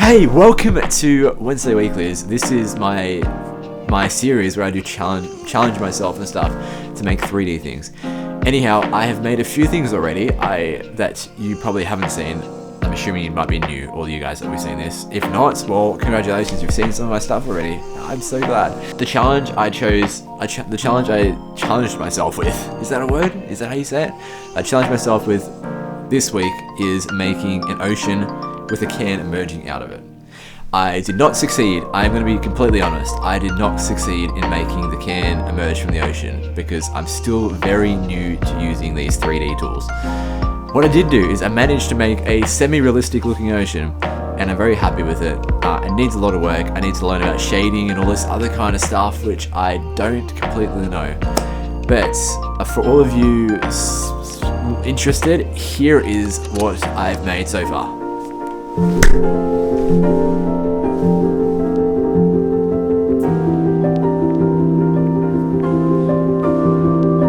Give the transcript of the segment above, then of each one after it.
Hey, welcome to Wednesday Weeklies. This is my series where I do challenge myself and stuff to make 3D things. Anyhow, I have made a few things already that you probably haven't seen. I'm assuming you might be new, all you guys that we've seen this. If not, well, congratulations, you've seen some of my stuff already. I'm so glad. The challenge I challenged myself with, is that a word? Is that how you say it? I challenged myself with this week is making an ocean with a can emerging out of it. I did not succeed. I'm going to be completely honest. I did not succeed in making the can emerge from the ocean because I'm still very new to using these 3D tools. What I did do is I managed to make a semi-realistic looking ocean, and I'm very happy with it. It needs a lot of work. I need to learn about shading and all this other kind of stuff, which I don't completely know. But for all of you interested, here is what I've made so far.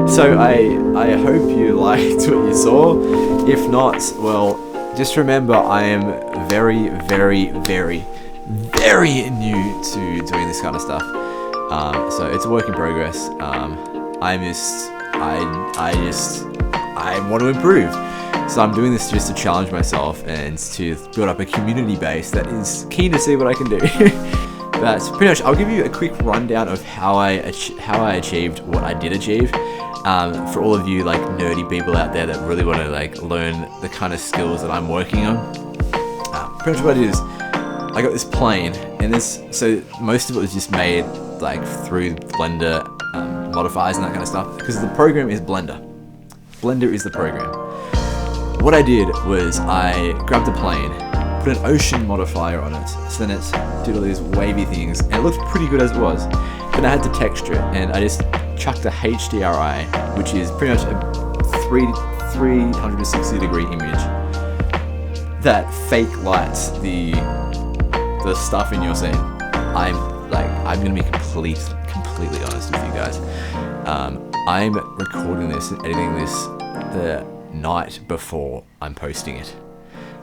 So I hope you liked what you saw. If not, well, just remember I am very, very, very, very new to doing this kind of stuff. So it's a work in progress. I want to improve. So I'm doing this just to challenge myself and to build up a community base that is keen to see what I can do. But pretty much, I'll give you a quick rundown of how I achieved what I did achieve. For all of you like nerdy people out there that really want to like learn the kind of skills that I'm working on. Pretty much what it is, I got this plane, and so most of it was just made like through Blender modifiers and that kind of stuff, because the program is Blender. Blender is the program. What I did was I grabbed a plane, put an ocean modifier on it, so then it did all these wavy things, and it looked pretty good as it was. But I had to texture it, and I just chucked a HDRI, which is pretty much a 360 degree image that fake lights the stuff in your scene. I'm gonna be completely honest with you guys. I'm recording this and editing this the night before I'm posting it.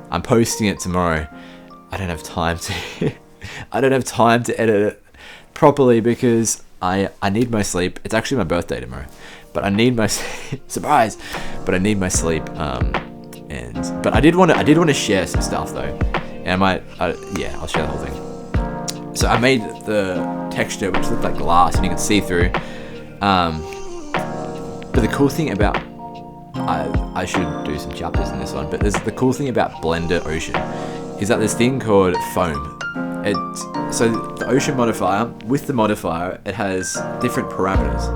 I'm posting it tomorrow. I don't have time to edit it properly because I need my sleep. It's actually my birthday tomorrow, but I need my surprise. But I need my sleep. But I did want to share some stuff though, and I'll share the whole thing. So I made the texture which looked like glass and you could see through. But the cool thing about I should do some chapters in this one, but the cool thing about Blender Ocean is that this thing called foam. So the ocean modifier, with the modifier, it has different parameters,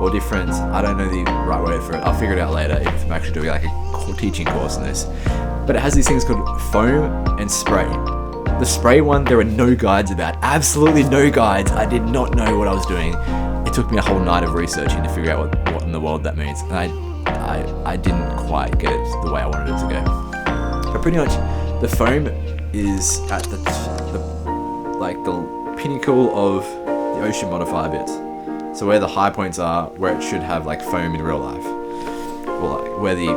or different, I don't know the right word for it, I'll figure it out later if I'm actually doing like a teaching course on this. But it has these things called foam and spray. The spray one, there are no guides about, absolutely no guides. I did not know what I was doing. It took me a whole night of researching to figure out what in the world that means, and I didn't quite get it the way I wanted it to go. But pretty much, the foam is at the pinnacle of the ocean modifier bits. So where the high points are, where it should have like foam in real life, or like where the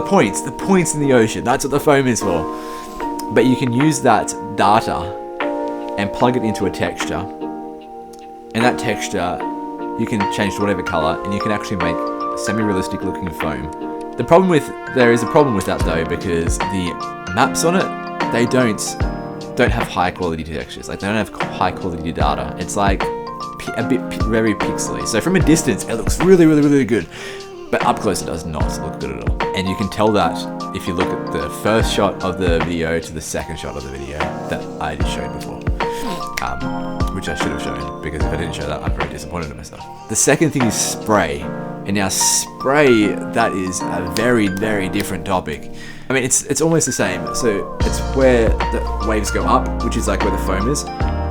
points in the ocean. That's what the foam is for. But you can use that data and plug it into a texture, and that texture you can change to whatever color, and you can actually make semi-realistic looking foam. There is a problem with that though, because the maps on it, they don't have high quality textures. Like they don't have high quality data. It's like very pixely. So from a distance, it looks really, really, really good. But up close, it does not look good at all. And you can tell that if you look at the first shot of the video to the second shot of the video that I just showed before. Which I should have shown, because if I didn't show that, I'm very disappointed in myself. The second thing is spray. And now spray, that is a very, very different topic. I mean, it's almost the same. So it's where the waves go up, which is like where the foam is,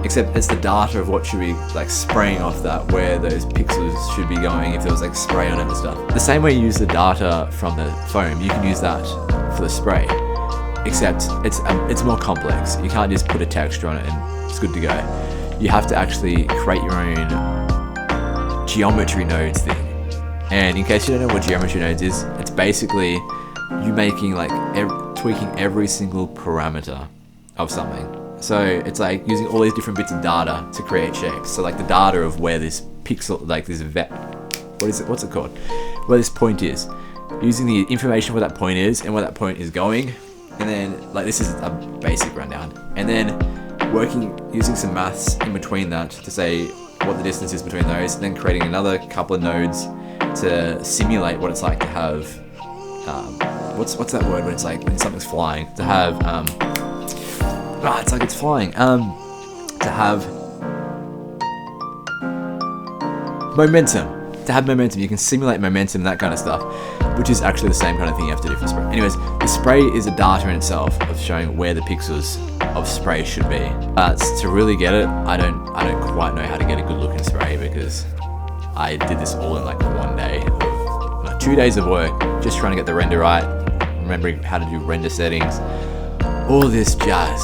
except it's the data of what should be like spraying off that, where those pixels should be going if there was like spray on it and stuff. The same way you use the data from the foam, you can use that for the spray, except it's more complex. You can't just put a texture on it and it's good to go. You have to actually create your own geometry nodes thing. And in case you don't know what geometry nodes is, it's basically you making like tweaking every single parameter of something. So it's like using all these different bits of data to create shapes. So like the data of where this pixel, like this what's it called? Where this point is. Using the information where that point is and where that point is going. And then like this is a basic rundown. And then using some maths in between that to say what the distance is between those, and then creating another couple of nodes to simulate what it's like to have, what's that word when it's like when something's flying? To have, it's like it's flying. To have momentum. To have momentum, you can simulate momentum, that kind of stuff, which is actually the same kind of thing you have to do for spray. Anyways, the spray is a data in itself of showing where the pixels of spray should be. But to really get it, I don't quite know how to get a good look in spray, because I did this all in like 1 day, 2 days of work, just trying to get the render right, remembering how to do render settings, all this jazz.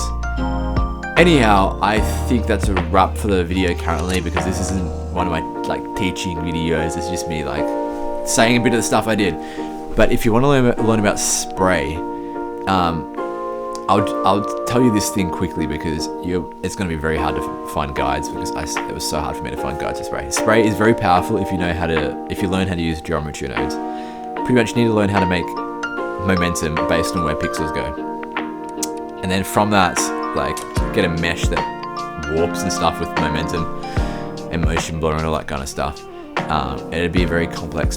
Anyhow, I think that's a wrap for the video currently, because this isn't one of my like teaching videos. It's just me like saying a bit of the stuff I did. But if you want to learn about spray, I'll tell you this thing quickly, because it's going to be very hard to find guides, because it was so hard for me to find guides to spray. Spray is very powerful if you learn how to use geometry nodes. Pretty much need to learn how to make momentum based on where pixels go, and then from that, like, get a mesh that warps and stuff with momentum and motion blur and all that kind of stuff. It'd be a very complex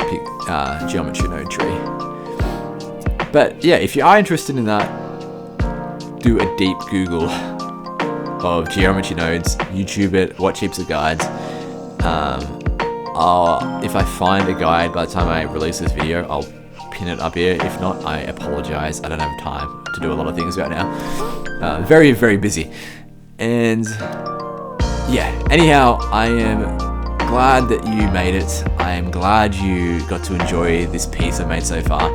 geometry node tree. But yeah, if you are interested in that, do a deep Google of geometry nodes, YouTube it, watch heaps of guides. If I find a guide by the time I release this video, I'll pin it up here. If not, I apologize. I don't have time to do a lot of things right now. Very, very busy. And yeah, anyhow, I am glad that you made it. I am glad you got to enjoy this piece I've made so far.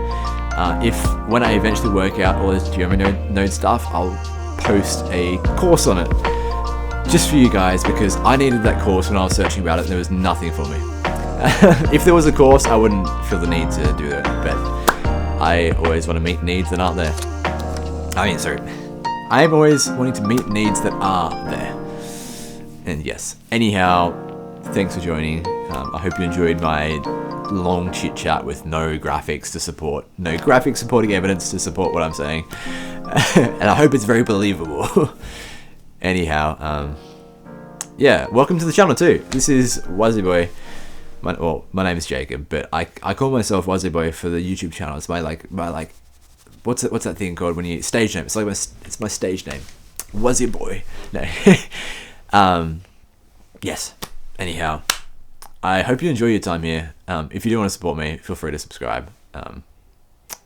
When I eventually work out all this geometry node stuff, I'll post a course on it just for you guys, because I needed that course when I was searching about it and there was nothing for me. If there was a course, I wouldn't feel the need to do that, but I always want to meet needs that aren't there. I'm always wanting to meet needs that are there. And yes, anyhow, thanks for joining. I hope you enjoyed my long chit chat with no graphics supporting evidence to support what I'm saying. And I hope it's very believable. Anyhow, yeah, welcome to the channel too. This is Wazzy Boy. My name is Jacob, but I call myself Wazzy Boy for the YouTube channel. It's my what's that thing called when you stage name? It's like it's my stage name, Wazzy Boy. No. Yes. Anyhow, I hope you enjoy your time here. If you do want to support me, feel free to subscribe.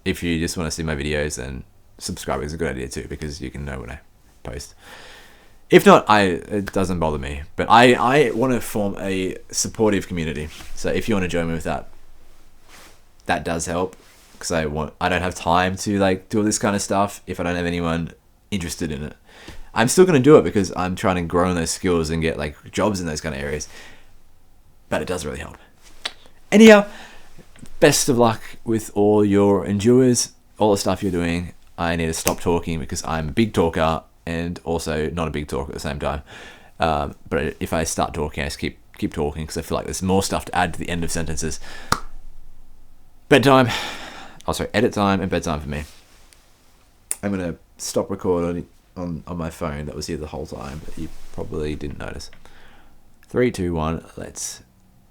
If you just want to see my videos, then subscribing is a good idea too, because you can know when I post. If not, it doesn't bother me. But I want to form a supportive community. So if you want to join me with that, that does help, because I don't have time to like do all this kind of stuff if I don't have anyone interested in it. I'm still going to do it because I'm trying to grow in those skills and get like jobs in those kind of areas. But it does really help. Anyhow, best of luck with all your endeavors, all the stuff you're doing. I need to stop talking because I'm a big talker and also not a big talker at the same time. But if I start talking, I just keep talking because I feel like there's more stuff to add to the end of sentences. Edit time and bedtime for me. I'm going to stop recording on my phone. That was here the whole time, but you probably didn't notice. 3, 2, 1, let's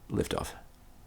lift off.